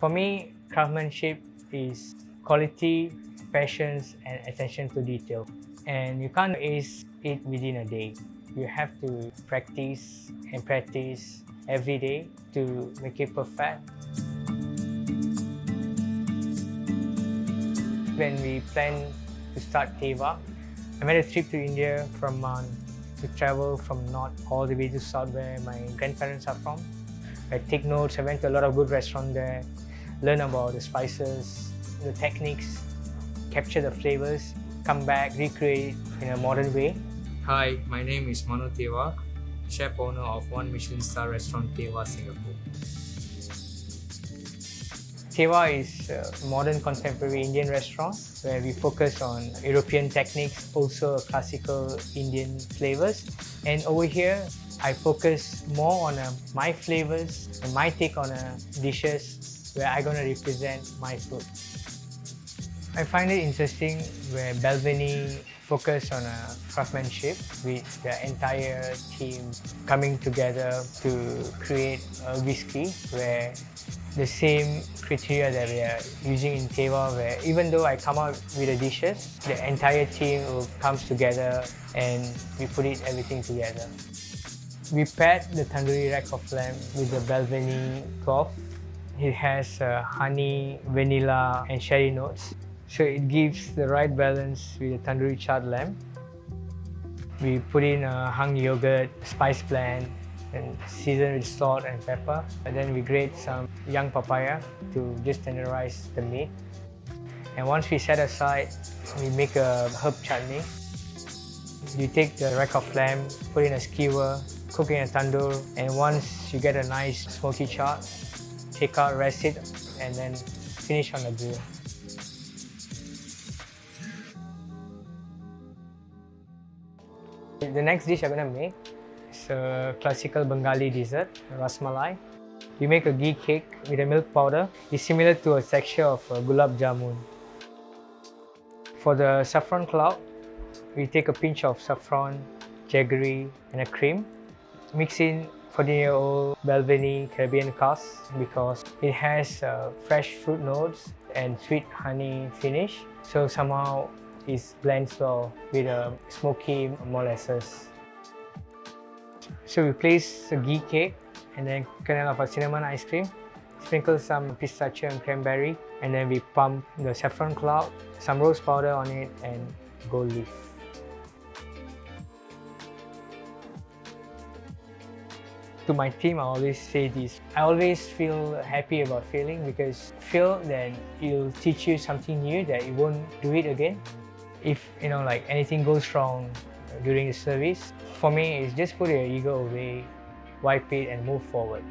For me, craftsmanship is quality, patience, and attention to detail. And you can't ace it within a day. You have to practice and practice every day to make it perfect. When we planned to start Thevar, I made a trip to India from Mano to travel from north all the way to south where my grandparents are from. I take notes, I went to a lot of good restaurants there, learn about the spices, the techniques, capture the flavors, come back, recreate in a modern way. Hi, my name is Mano Thevar, chef owner of one Michelin-starred restaurant Thevar, Singapore. Thevar is a modern contemporary Indian restaurant where we focus on European techniques, also classical Indian flavors. And over here, I focus more on my flavors and my take on dishes where I'm going to represent my food. I find it interesting where Balvenie focus on craftsmanship with the entire team coming together to create a whiskey where the same criteria that we are using in Thevar, where even though I come out with the dishes, the entire team comes together and we put everything together. We paired the tandoori rack of lamb with the Balvenie cloth. It has honey, vanilla and sherry notes. So it gives the right balance with the tandoori charred lamb. We put in hung yogurt, spice blend, and season with salt and pepper. And then we grate some young papaya to just tenderize the meat. And once we set aside, we make a herb chutney. You take the rack of lamb, put in a skewer, cook in a tandoor, and once you get a nice smoky char, take out, rest it, and then finish on the grill. The next dish I'm going to make is a classical Bengali dessert, rasmalai. You make a ghee cake with a milk powder. It's similar to a texture of a gulab jamun. For the saffron cloud, we take a pinch of saffron, jaggery and a cream. Mix in 14-year-old Balvenie Caribbean cask because it has fresh fruit notes and sweet honey finish. So somehow it blends well with a smoky molasses. So we place a ghee cake and then kernel of a cinnamon ice cream, sprinkle some pistachio and cranberry, and then we pump the saffron cloud, some rose powder on it, and gold leaf. To my team, I always say this. I always feel happy about failing because fail, then it'll teach you something new that you won't do it again. If like anything goes wrong during the service, for me, it's just put your ego away, wipe it, and move forward.